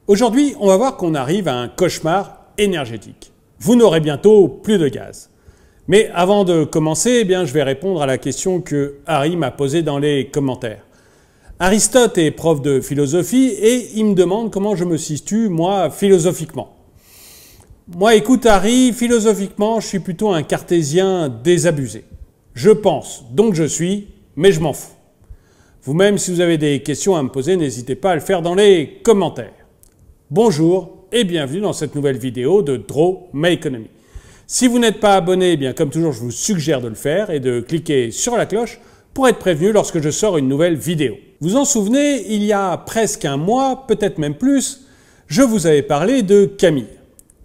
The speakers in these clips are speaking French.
Aujourd'hui, on va voir qu'on arrive à un cauchemar énergétique. Vous n'aurez bientôt plus de gaz. Mais avant de commencer, je vais répondre à la question que Harry m'a posée dans les commentaires. Aristote est prof de philosophie et il me demande comment je me situe, moi, philosophiquement. Moi, écoute Harry, philosophiquement, je suis plutôt un cartésien désabusé. Je pense, donc je suis, mais je m'en fous. Vous-même, si vous avez des questions à me poser, n'hésitez pas à le faire dans les commentaires. Bonjour et bienvenue dans cette nouvelle vidéo de Draw My Economy. Si vous n'êtes pas abonné, comme toujours, je vous suggère de le faire et de cliquer sur la cloche pour être prévenu lorsque je sors une nouvelle vidéo. Vous en souvenez, il y a presque un mois, peut-être même plus, je vous avais parlé de Camille.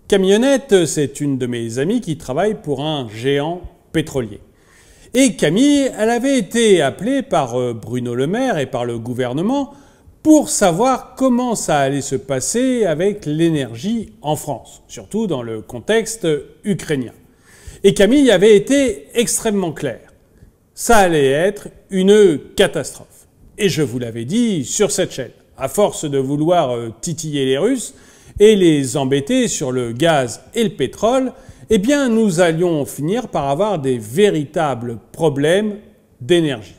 Camionnette, c'est une de mes amies qui travaille pour un géant pétrolier. Et Camille, elle avait été appelée par Bruno Le Maire et par le gouvernement pour savoir comment ça allait se passer avec l'énergie en France, surtout dans le contexte ukrainien. Et Camille avait été extrêmement claire. Ça allait être une catastrophe. Et je vous l'avais dit sur cette chaîne. À force de vouloir titiller les Russes et les embêter sur le gaz et le pétrole, nous allions finir par avoir des véritables problèmes d'énergie.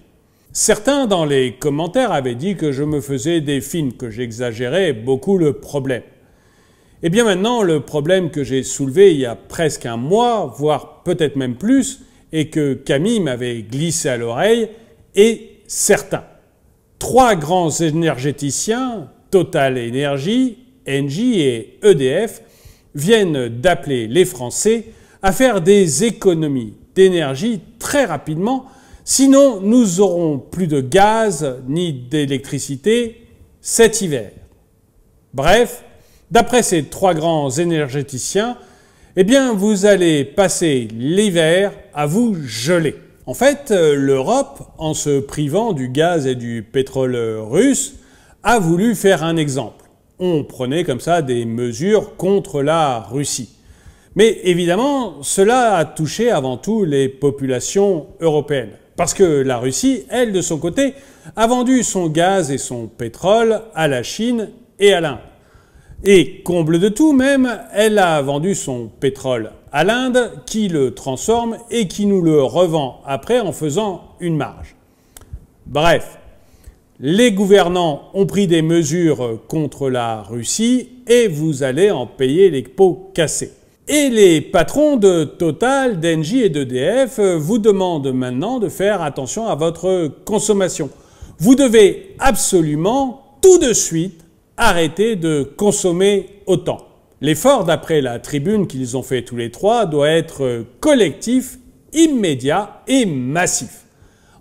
Certains dans les commentaires avaient dit que je me faisais des films, que j'exagérais beaucoup le problème. Maintenant, le problème que j'ai soulevé il y a presque un mois, voire peut-être même plus, et que Camille m'avait glissé à l'oreille, est certain. 3 grands énergéticiens, Total Energy, Engie et EDF, viennent d'appeler les Français à faire des économies d'énergie très rapidement, sinon nous n'aurons plus de gaz ni d'électricité cet hiver. Bref, d'après ces 3 grands énergéticiens, vous allez passer l'hiver à vous geler. En fait, l'Europe, en se privant du gaz et du pétrole russe, a voulu faire un exemple. On prenait comme ça des mesures contre la Russie. Mais évidemment, cela a touché avant tout les populations européennes. Parce que la Russie, elle, de son côté, a vendu son gaz et son pétrole à la Chine et à l'Inde. Et comble de tout même, elle a vendu son pétrole à l'Inde qui le transforme et qui nous le revend après en faisant une marge. Bref, les gouvernants ont pris des mesures contre la Russie et vous allez en payer les pots cassés. Et les patrons de Total, d'Engie et d'EDF vous demandent maintenant de faire attention à votre consommation. Vous devez absolument, tout de suite, arrêter de consommer autant. L'effort, d'après la tribune qu'ils ont fait tous les 3, doit être collectif, immédiat et massif.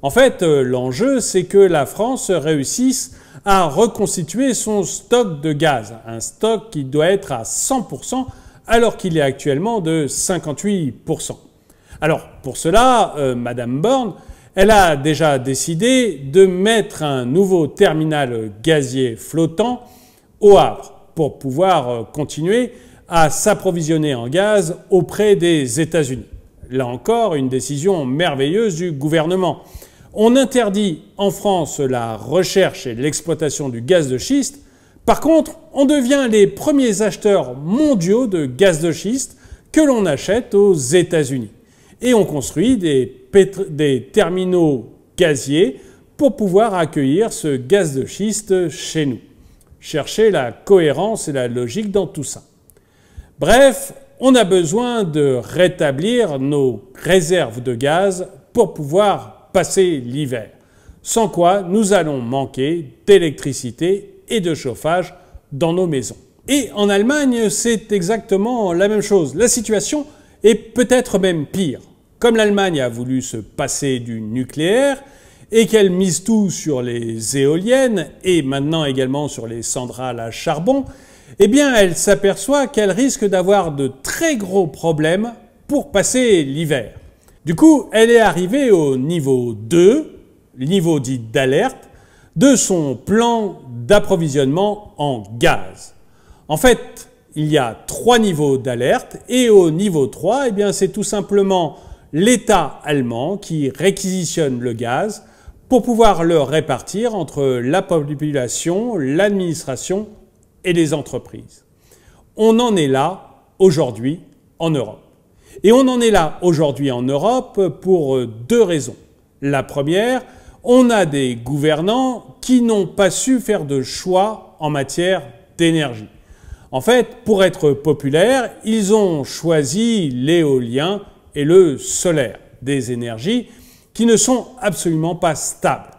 En fait, l'enjeu, c'est que la France réussisse à reconstituer son stock de gaz, un stock qui doit être à 100%, alors qu'il est actuellement de 58%. Alors, pour cela, Madame Borne, elle a déjà décidé de mettre un nouveau terminal gazier flottant au Havre pour pouvoir continuer à s'approvisionner en gaz auprès des États-Unis. Là encore, une décision merveilleuse du gouvernement. On interdit en France la recherche et l'exploitation du gaz de schiste. Par contre, on devient les premiers acheteurs mondiaux de gaz de schiste que l'on achète aux États-Unis. Et on construit des terminaux gaziers pour pouvoir accueillir ce gaz de schiste chez nous. Chercher la cohérence et la logique dans tout ça. Bref, on a besoin de rétablir nos réserves de gaz pour pouvoir passer l'hiver. Sans quoi, nous allons manquer d'électricité et de chauffage dans nos maisons. Et en Allemagne, c'est exactement la même chose. La situation est peut-être même pire. Comme l'Allemagne a voulu se passer du nucléaire et qu'elle mise tout sur les éoliennes et maintenant également sur les centrales à charbon, elle s'aperçoit qu'elle risque d'avoir de très gros problèmes pour passer l'hiver. Du coup, elle est arrivée au niveau 2, niveau dit d'alerte, de son plan d'approvisionnement en gaz. En fait, il y a 3 niveaux d'alerte et au niveau 3, c'est tout simplement l'État allemand qui réquisitionne le gaz pour pouvoir le répartir entre la population, l'administration et les entreprises. On en est là aujourd'hui en Europe. Et on en est là aujourd'hui en Europe pour deux raisons. La première, on a des gouvernants qui n'ont pas su faire de choix en matière d'énergie. En fait, pour être populaires, ils ont choisi l'éolien et le solaire, des énergies qui ne sont absolument pas stables.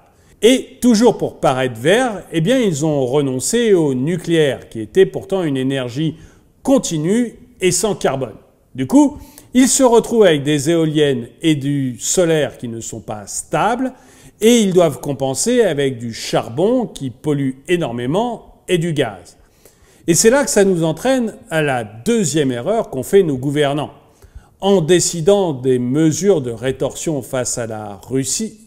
Et toujours pour paraître verts, eh bien, ils ont renoncé au nucléaire, qui était pourtant une énergie continue et sans carbone. Du coup, ils se retrouvent avec des éoliennes et du solaire qui ne sont pas stables, et ils doivent compenser avec du charbon qui pollue énormément et du gaz. Et c'est là que ça nous entraîne à la deuxième erreur qu'ont fait nos gouvernants. En décidant des mesures de rétorsion face à la Russie,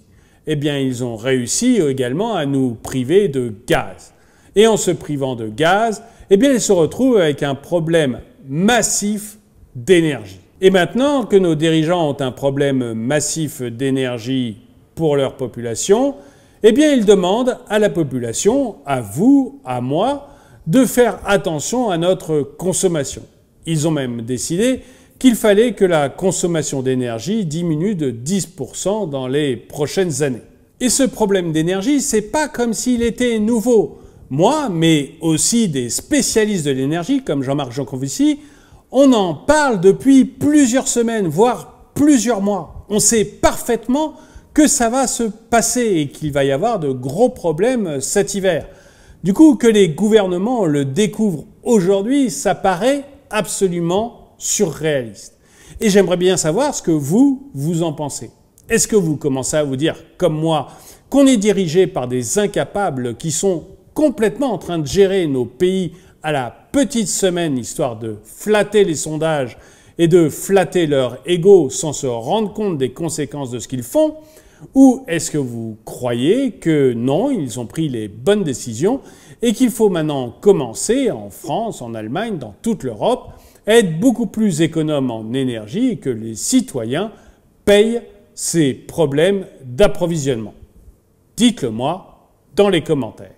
eh bien, ils ont réussi également à nous priver de gaz. Et en se privant de gaz, eh bien, ils se retrouvent avec un problème massif d'énergie. Et maintenant que nos dirigeants ont un problème massif d'énergie pour leur population, eh bien, ils demandent à la population, à vous, à moi, de faire attention à notre consommation. Ils ont même décidé qu'il fallait que la consommation d'énergie diminue de 10% dans les prochaines années. Et ce problème d'énergie, c'est pas comme s'il était nouveau. Moi, mais aussi des spécialistes de l'énergie comme Jean-Marc Jancovici, on en parle depuis plusieurs semaines, voire plusieurs mois. On sait parfaitement que ça va se passer et qu'il va y avoir de gros problèmes cet hiver. Du coup, que les gouvernements le découvrent aujourd'hui, ça paraît absolument surréaliste. Et j'aimerais bien savoir ce que vous en pensez. Est-ce que vous commencez à vous dire, comme moi, qu'on est dirigé par des incapables qui sont complètement en train de gérer nos pays à la petite semaine, histoire de flatter les sondages et de flatter leur ego sans se rendre compte des conséquences de ce qu'ils font? Ou est-ce que vous croyez que non, ils ont pris les bonnes décisions et qu'il faut maintenant commencer en France, en Allemagne, dans toute l'Europe, à être beaucoup plus économe en énergie et que les citoyens payent ces problèmes d'approvisionnement? Dites-le moi dans les commentaires.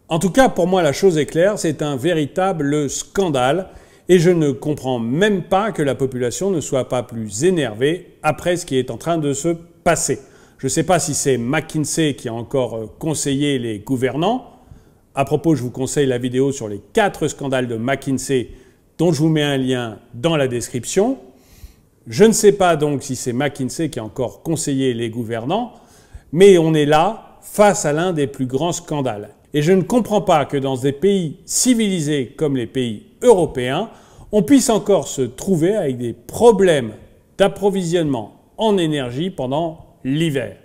En tout cas, pour moi, la chose est claire, c'est un véritable scandale et je ne comprends même pas que la population ne soit pas plus énervée après ce qui est en train de se passer. Je ne sais pas si c'est McKinsey qui a encore conseillé les gouvernants. À propos, je vous conseille la vidéo sur les 4 scandales de McKinsey dont je vous mets un lien dans la description. Je ne sais pas donc si c'est McKinsey qui a encore conseillé les gouvernants, mais on est là face à l'un des plus grands scandales. Et je ne comprends pas que dans des pays civilisés comme les pays européens, on puisse encore se trouver avec des problèmes d'approvisionnement en énergie pendant l'hiver.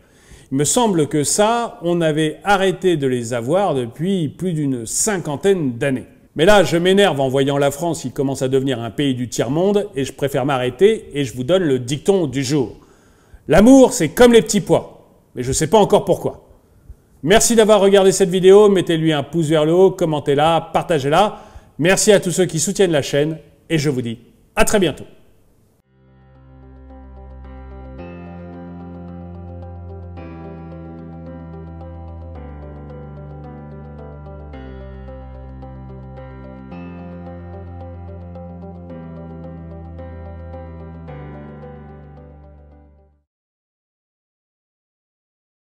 Il me semble que ça, on avait arrêté de les avoir depuis plus d'une 50aine d'années. Mais là, je m'énerve en voyant la France qui commence à devenir un pays du tiers-monde et je préfère m'arrêter et je vous donne le dicton du jour. L'amour, c'est comme les petits pois, mais je ne sais pas encore pourquoi. Merci d'avoir regardé cette vidéo, mettez-lui un pouce vers le haut, commentez-la, partagez-la. Merci à tous ceux qui soutiennent la chaîne et je vous dis à très bientôt.